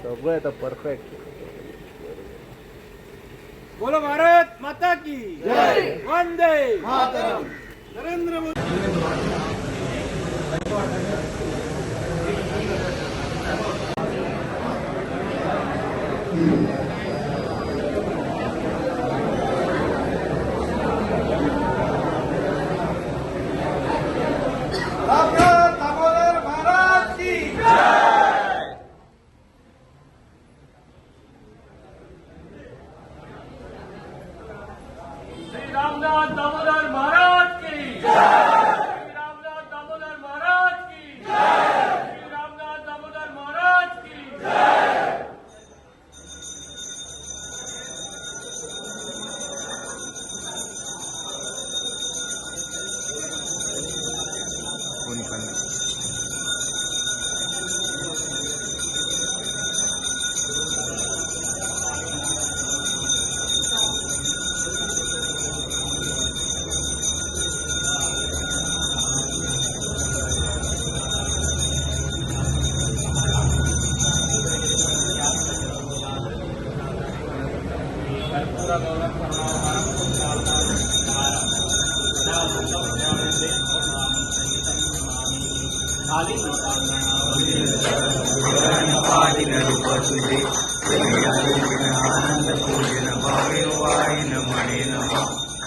सगळं येतं परफेक्ट. बोलो भारत माता की जय, वंदे मातरम. नरेंद्र मोदी. रामनाथ दामोदर महाराज की जय. रामनाथ दामोदर महाराज की जय. रामनाथ दामोदर महाराज की जय.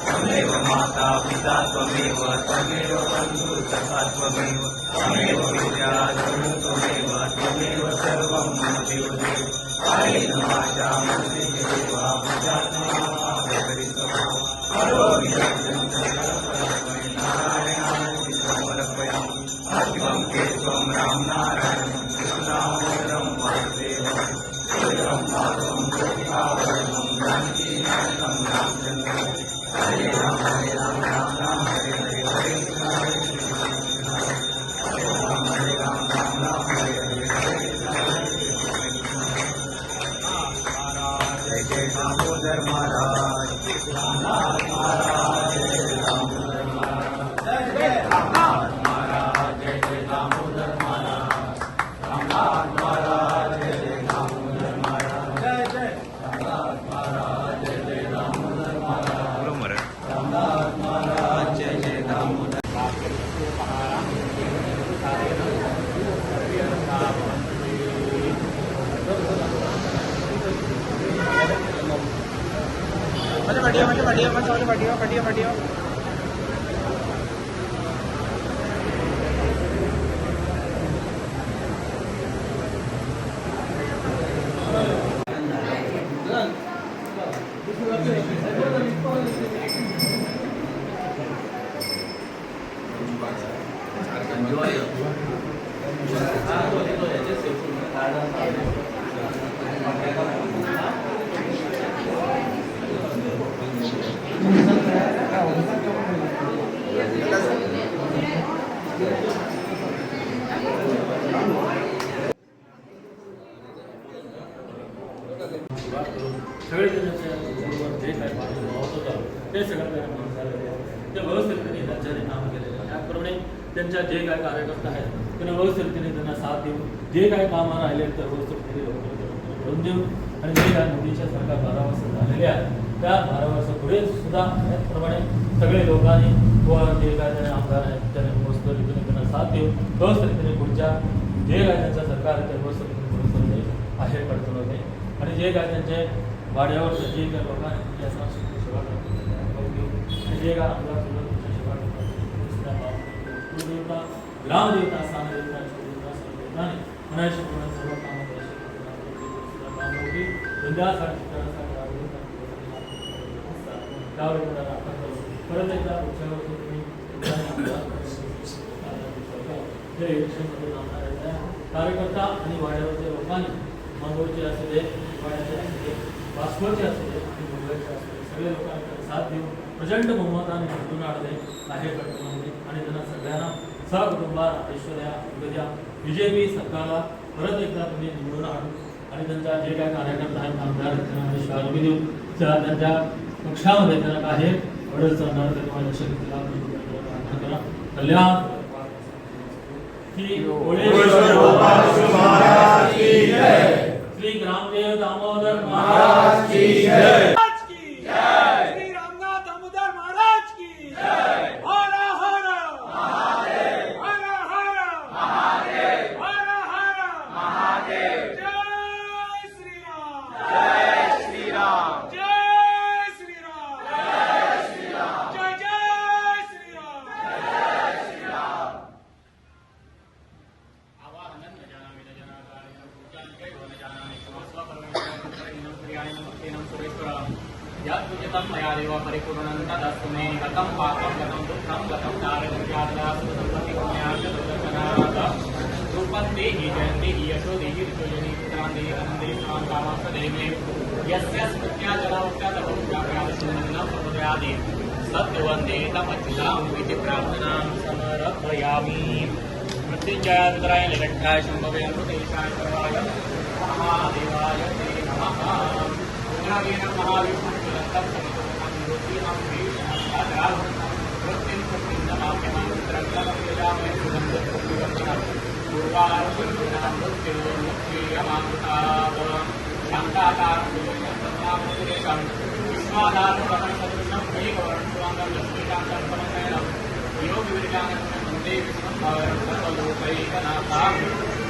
त्वमेव माता पिता त्वमेव त्वमेव बन्धु सखा त्वमेव त्वमेव विद्या त्वमेव त्वमेव सर्वं मम देवदेव. कायेन वाचा मनसेवा बुद्ध्यात्मना करोमि यज्ञं सर्वं नारायणाय समर्पयामि. अग्निं केशवं रामनारायणं कृष्णावतारं वासुदेवं श्रीराम माधवं ज्योतिकावरणं जानकीनाथं रामचन्द्रं. हरे राम राम राम हरे हरे हरे कृष्ण हरे कृष्ण हरे राम राम हरे हरे हरे जय जय दामोदर महाराज. रामनाथ महाराज जय जय दामोदर महाराज. जय जय रामनाथ महाराज जय जय दामोदर महाराज. रामनाथ महाराज जय जय दामोदर महाराज. जय जय रामनाथ महाराज जय जय दामोदर महाराज. रामनाथ महाराज जय जय दामोदर. बढ़िया. सगळे बरोबर जे काही होतं ते सगळं ते व्यवस्थितपणे त्यांच्याने काम केलेलं आहे. त्याप्रमाणे त्यांच्या जे काही कार्यकर्ते आहेत त्यांना व्यवस्थितपणे त्यांना साथ देऊन जे काही कामं राहिले तर व्यवस्थितपणे करून देऊन आणि जे काय मोदीच्या सरकार 12 वर्ष झालेले आहेत त्या 12 वर्ष पुढे सुद्धा त्याचप्रमाणे सगळे लोकांनी व जे काय त्यांना आमदार आहेत त्यांनी व्यवस्थितपणे त्यांना साथ देऊन व्यवस्थितपणे पुढच्या जे काय त्यांचं सरकार आहे ते व्यवस्थितपणे बाहेर पडतो होते आणि जे काय त्यांचे वाड्यावर जे काही लोकांनी या सांस्कृतिक सेवा करतात जे काय आमदार सुद्धा तुमच्या सेवा करतात कुलदेवता ग्रामदेवता स्थानदेवता देवताने मनाशी सर्व कामं त्यावेळी परत एकदा पुढच्या वर्षी तुम्ही जे इलेक्शनमध्ये नामणार आहे कार्यकर्ता आणि वाड्यावरच्या लोकांनी मांगोळचे असू दे वाड्याचे असू दे वास्कोचे असू दे आणि मुंबईचे असू दे सगळे लोकांना साथ देऊन प्रचंड बहुमताने निवडून आणले बाहेर पडण्यामध्ये आणि त्यांना सगळ्यांना सहकुटुंबात ऐश्वर्या उद्या BJP सरकारला परत एकदा तुम्ही निवडून आणून आणि त्यांच्या जे काही कार्यकर्ते आहेत आमदार त्यांना शाळा देऊन त्यांच्या पक्षामध्ये त्यांना बाहेर वडल चालणार त्यांना लक्ष कल्याण की भोळेश्वर गोपाळ महाराज की जय, श्री ग्रामदेव दामोदर महाराज की जय, की जय, श्री रामनाथ दामोदर महाराज की जय, हर हर महादेव, हर हर महादेव, हर हर महादेव, जय श्री राम, जय श्री राम, जय श्री राम, जय श्री राम, जय जय श्री राम, जय श्री राम. आवाहनं न जानामि न जनाकार्यं पूजां कैव न जानामि स्वस्वकर्मेण क्रियाणि नमस्तेनं सुरेश्वर यत्पूजितं मया देव परिपूर्णं तदस्तु मे गतं पापं गतं दुःखं गतं दारिद्र्यादलासुतसम्पत्ति पुण्यार्जदर्शनात् रूपं देहि जयं देहि यशो देहि ऋतुजनि पुत्रान् देहि धनं देहि स्वां कामांश्च देहि मे यस्य स्मृत्या जलावत्या तपमुद्राप्यादशुनन्नं प्रमुदयादि सत्यवन्दे तमच्युतां इति प्रार्थनां समर्पयामि. मृत्युञ्जयाय रुद्राय निलकण्ठाय शम्भवे अमृतेशाय सर्वाय महादेवाय ते नमः. रुद्रावीर महाविष्णुरन्तं समितोऽहं ज्योतिरहं भीषणं वृत्तिं शक्तिं नमाम्यहं रुद्रं सुगन्धं पूर्वारुणां मृत्युर्मुक्तियमामृतात् शान्ताकारं सुरेशं विश्वाधारसदृशं मेघवर्णस्वाङ्गं लक्ष्मीकान्तं समशयनं योगिविर्गानं वन्दे विष्णुं भावनं सर्वलोकैकनाथं.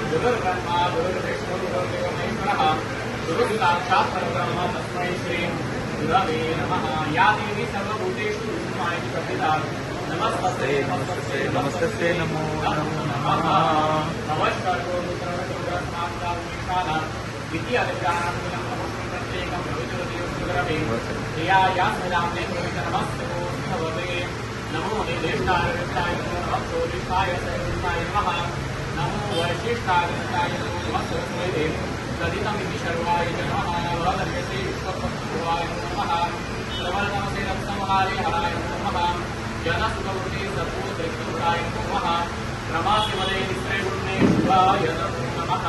गुरुर्ब्रह्मा गुरुर्विष्णु गुरुर्देवो महेश्वरः गुरुसाक्षात् परब्रह्म तस्मै श्री गुरवे नमः. या देवी सर्वभूतेषु विष्णुमायि प्रथिता नमस्ते नमस्ते नमस्ते नमो नमः. नमस्कारो रुद्रस्मात्ताविशाला इति अधिकारानुगुणं नमस्ते प्रत्येकं भवितुर्देवं गुरवे या या सदाम्ने नमस्ते भवते. नमो निदेष्टाय विष्टाय नमः सोदिष्टाय सर्वसाय नमः. नमो वैशिष्टाय नमः सरस्वते सदितमिति सर्वाय नमः. वदन्यसे विश्वपक्षुवाय नमः. प्रवर्तमसे रक्तमहारे हराय नमः. जनसुखवृते सत्पुत्रकृताय नमः. रमासि वदे निश्चयगुणे शिवाय नमः.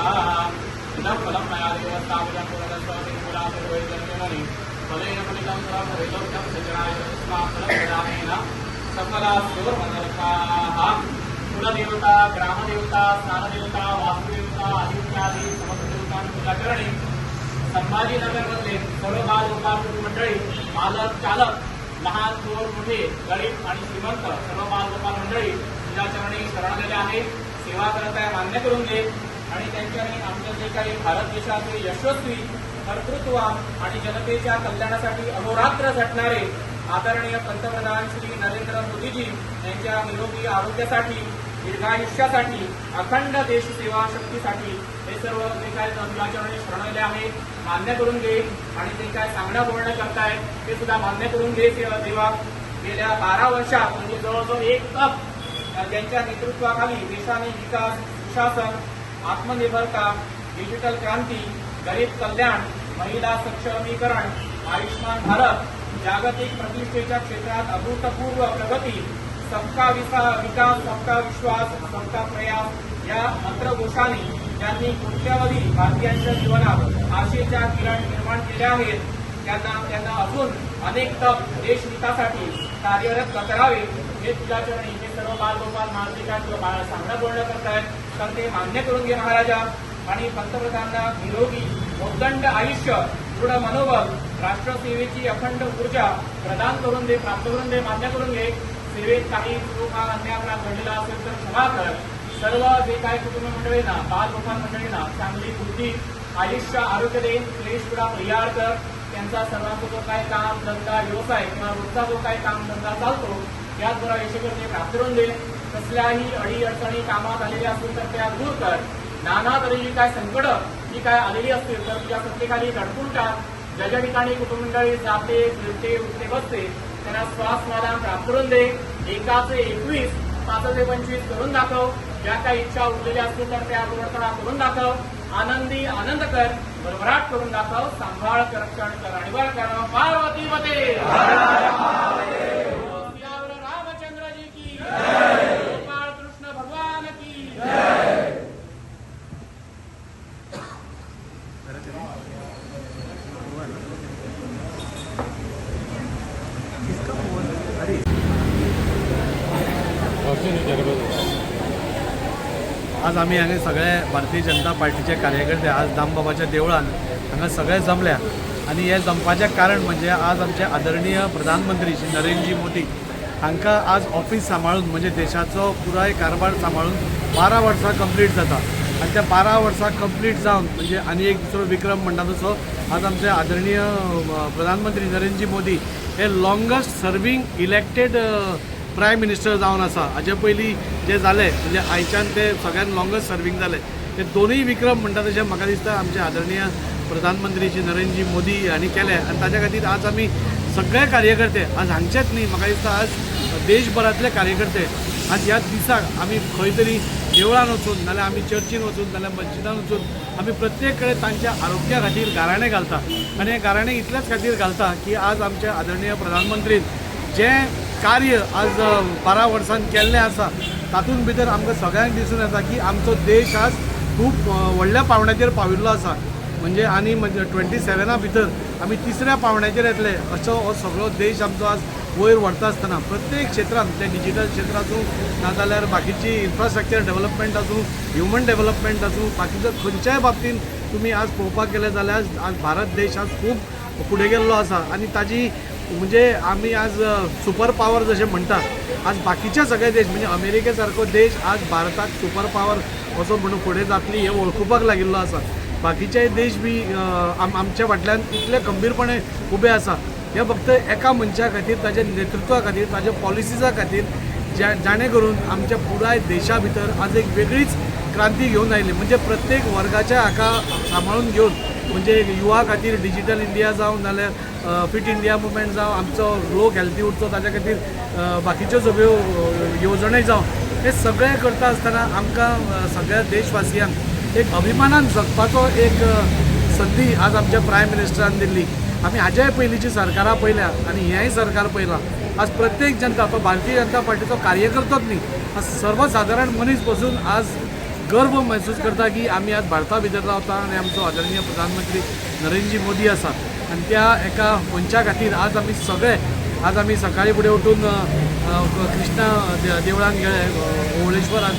इदं फलं मया देवस्तावजं पुरदस्वामि पुरातुर्वैजन्यमणि फलेन फलितं सर्ववेदोक्तं सजनाय तस्मात्फलप्रदानेन सकलास्योर्मनरकाः. कुलदेवता ग्रामदेवता स्नानदेवता वास्तुदेवता आदित्यादी समस्तदेवतांची पूजा करणे. संभाजीनगरमधले सर्व बालगोपाळ मंडळी मालक चालक लहान थोर मोठे गरीब आणि श्रीमंत सर्व बालगोपाळ मंडळी पूजाचरणी शरण आहे. सेवा करत आहे मान्य करून घे आणि त्यांच्यानी आमचं जे काही भारत देशाचे यशस्वी कर्तृत्व आणि जनतेच्या कल्याणासाठी अहोरात्र झटणारे आदरणीय पंतप्रधान श्री नरेंद्र मोदीजी यांच्या निरोगी आरोग्यासाठी दीर्घायुष्यासाठी अखंड देश सेवा शक्तीसाठी हे सर्व जे काय पूजाचरणी शरणले आहे मान्य करून घे आणि ते काय सांगणं बोलणं करतायत ते सुद्धा मान्य करून घे. देवा गेल्या 12 वर्षात म्हणजे जवळजवळ एक तप ज्यांच्या नेतृत्वाखाली देशाने विकास सुशासन आत्मनिर्भरता डिजिटल क्रांती गरीब कल्याण महिला सक्षमीकरण आयुष्मान भारत जागतिक प्रतिष्ठेच्या क्षेत्रात अभूतपूर्व प्रगती सबका विकास सबका विश्वास सबका प्रयास या मंत्रघोषाने ज्यांनी कोट्यावधी भारतीयांच्या जीवनात आशेच्या किरण निर्माण केल्या आहेत त्यांना अजून अनेक तप देशहितासाठी कार्यरत करावे हे तुझ्याचरणी हे सर्व बालगोपाल महाराजांच्या सांगणं बोलणं करतायत तर ते मान्य करून घे महाराजा. आणि पंतप्रधानांना निरोगी उदंड आयुष्य दृढ मनोबल राष्ट्रसेवेची अखंड ऊर्जा प्रदान करून दे प्राप्त करून दे मान्य करून घे. सेवेत काही चूक हा अन्याय आपला घडलेला असेल तर क्षमा कर. सर्व जे काही कुटुंब मंडळींना बालगोपाल मंडळींना चांगली बुद्धी आयुष्य आरोग्य दे क्लेशपुरा परिहार कर. त्यांचा सर्वांचा जो काही काम धंदा व्यवसाय किंवा रोजचा जो काही काम धंदा चालतो त्याचबरोबर यशस्वी प्राप्त करून दे. कसल्याही अडी अडचणी कामात आलेल्या असतील तर त्या दूर कर. नाना तऱ्हेची काय संकट जी काय आलेली असतील तर तुझ्या सत्तेखाली दडपून टाक. ज्या ज्या ठिकाणी कुटुंब मंडळी जाते फिरते उठते बसते त्यांना श्वास मला प्राप्त करून दे. 1चे 21 5चे 25 करून दाखव. ज्या काही इच्छा उरलेल्या असतील तर त्या पूर्णतः करून दाखव. आनंदी आनंद कर भरभराट करून दाखव. सांभाळ कर रक्षण कर आणि बळ कर. पार्वती मते रामचंद्रजी की गोपाळ कृष्ण भगवान की अरे आज आमी हांगा सगळे भारतीय जनता पार्टीचे कार्यकर्ते आज दामबाबाच्या देवळान हांगा सगळे जमल्या आणि हे जमपाचें कारण म्हणजे आज आमचे आदरणीय प्रधानमंत्री श्री नरेंद्रजी मोदी हांकां आज ऑफिस सांबाळून म्हणजे देशाचो पुराय कारभार सांबाळून 12 वर्सां कंप्लीट जाता आणि त्या 12 वर्सां कंप्लीट जावन म्हणजे आनी एक दुसरो विक्रम म्हणटा तसो आज आमचे आदरणीय प्रधानमंत्री नरेंद्रजी मोदी हे लॉंगस्ट सर्वींग इलेक्टेड प्रायम मिनिस्टर जावन आसा. हाजे पयलीं जे जाले म्हणजे आयच्यान ते सगळ्यान लॉंगस्ट सर्वींग जाले ते दोनूय विक्रम म्हणटा तशें म्हाका दिसता आमचे आदरणीय प्रधानमंत्री श्री नरेंद्रजी मोदी हांणी केले आनी ताज्या खातीर आज आमी सगळे कार्यकर्ते आज हांगचेच न्ही म्हाका दिसता आज देशभरातले कार्यकर्ते आज ह्या दिसाक आमी खंय तरी देवळान वचून नाल्यार आमी चर्चीन वचून नाल्यार मस्जिदान वचून आमी प्रत्येक कडेन तांच्या आरोग्या खातीर गाराणें घालता आनी हे गाराणें इतल्याच खातीर घालता की आज आमचे आदरणीय प्रधानमंत्रीन जें कार्य आज 12 वर्सांनी केल्लें आसा तातूंत भितर आमकां सगळ्यांक दिसून येता की आमचो देश आज खूब व्हडल्या पावंड्याचेर पाविल्लो आसा म्हणजे आनी 27 भितर आमी 3ऱ्या पावंड्याचेर येतले असो हो सगळो देश आमचो आज वयर व्हरता आसतना प्रत्येक क्षेत्रांत ते डिजिटल क्षेत्र आसूं नाजाल्यार बाकीची इन्फ्रास्ट्रक्चर डेव्हलपमेंट आसूं ह्युमन डेव्हलपमेंट आसूं बाकीचो खंयच्याय बाबतींत तुमी आज पळोवपाक गेले जाल्यार आज भारत देश आज खूब फुडें गेल्लो आसा आनी ताजी म्हणजे आमी आज सुपर पावर जशें म्हणटात आज बाकीचे सगळे देश म्हणजे अमेरिके सारको देश आज भारताक सुपर पावर असो म्हणून फुडें जातली हे वळखुपाक लागिल्लो आसा. बाकीचे देश बी आमच्या फाटल्यान इतले खंबीरपणे उबे आसा हे फक्त एका मनशा खातीर ताच्या नेतृत्वा खातीर ताच्या पॉलिसीजा खातीर जाणे करून आमच्या पुराय देशा भितर आज एक वेगळीच क्रांती घेवन आयली म्हणजे प्रत्येक वर्गाच्या हाका सांबाळून घेवन म्हणजे युवा खातीर डिजिटल इंडिया जावं नाल्यार फिट इंडिया मुवमेंट जावं आमचो लोक हेल्थी उरचो ताच्या खातीर बाकीच्यो सगळ्यो येवजण्यो जावं हे सगळें करता आसतना आमकां सगळ्या देशवासियांक एक अभिमानान जगपाचो एक संदी आज आमच्या प्रायम मिनिस्टरान दिल्ली. आमी हाज्याय पयलींची सरकारां पळयल्या आनी हेंय सरकार पळयलां आज प्रत्येक जनता तो भारतीय जनता पार्टीचो कार्यकर्तोच न्ही आज सर्वसाधारण मनीस पासून आज गर्व महसूस करता की आमी आज भारता भितर रावता आनी आमचो आदरणीय प्रधानमंत्री नरेंद्रजी मोदी आसा आनी त्या एका मनशा खातीर आज आमी सगळे आज आमी सकाळी फुडें उठून कृष्णा देवळान गेले ओवळेश्वरान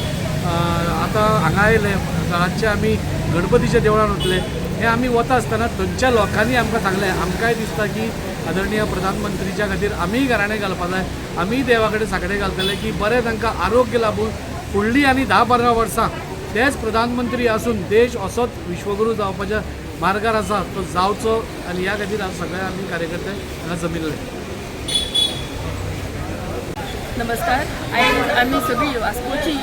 आतां हांगा आयले रातचे आमी गणपतीच्या देवळान वतले हे आमी वता आसतना थंयच्या लोकांनी आमकां सांगलें आमकांय दिसता की आदरणीय प्रधानमंत्रीच्या खातीर आमीय घराणें घालपा जाय आमीय देवा कडेन साकडे घालतले की बरें तांकां आरोग्य लाभून फुडलीं आनी 10-15 वर्सां तेच प्रधानमंत्री आसून देश असोच विश्वगुरू जावपाच्या मार्गार आसा तो जावचो आनी ह्या खातीर आज सगळे आमी कार्यकर्ते हांगा जमिल्ले. नमस्कार. आयज आमी सगळीं वास्कोची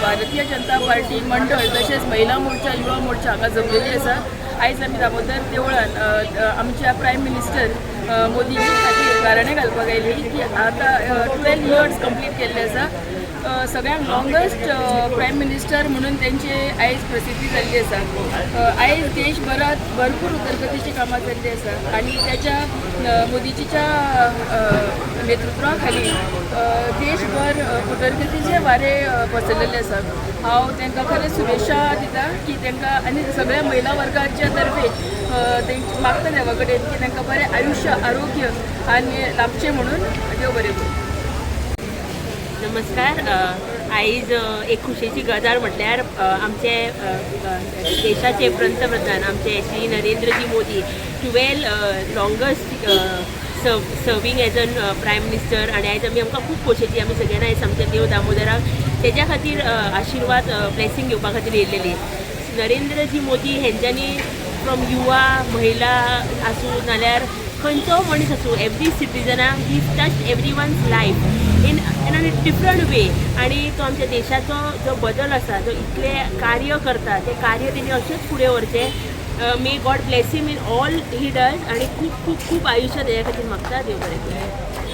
भारतीय जनता पार्टी मंडळ तशेंच महिला मोर्चा युवा मोर्चा हांगा जमलेली आसा. आयज आमी दामोदर देवळान आमच्या प्रायम मिनिस्टर मोदीजी खातीर गाराणें घालपाक आयली की आतां 12 इयर्स कंप्लीट केल्ले आसा. सगळ्यांत लॉंगस्ट प्रायम मिनिस्टर म्हणून त्यांची आयज प्रसिद्धी जाल्ली आसा. आयज देशभरात भरपूर उदरगतीची कामां जाल्ली आसा आनी त्याच्या मोदीजीच्या नेतृत्वा खाली देशभर उदरगतीचे वारे पसरलेले आसा. हांव तांकां खरेंच शुभेच्छा दिता की तांकां आनी सगळ्या महिला वर्गाच्या तर्फे तांकां मागता देवा कडेन की तांकां बरें आयुश्य आरोग्य आनी लाभचें म्हणून देव बरें करूं. नमस्कार. आयज एक खुशेची गजाल म्हटल्यार आमचे देशाचे पंतप्रधान आमचे Shri Narendraji Modi 12 लॉंगस्ट serving as an prime minister आनी आयज आमकां खूब खोशेची आमी सगळ्यांना आयज आमच्या देव दामोदराक तेज्या खातीर आशिर्वाद ब्लेसिंग घेवपा खातीर येयलेली. नरेंद्रजी मोदी हेंच्यांनी फ्रॉम युवा महिला आसूं नाल्यार खंयचो मनीस आसूं एवरी सिटीजनाक ही touch every one's life in a different way आनी तो आमच्या देशाचो जो बदल आसा जो इतले कार्य करता ते कार्य तेणी अशेंच फुडें व्हरचें. May God bless him in all he does आनी खूब खूब खूब आयुश्य तेज्या खातीर मागता. देव बरें करूं.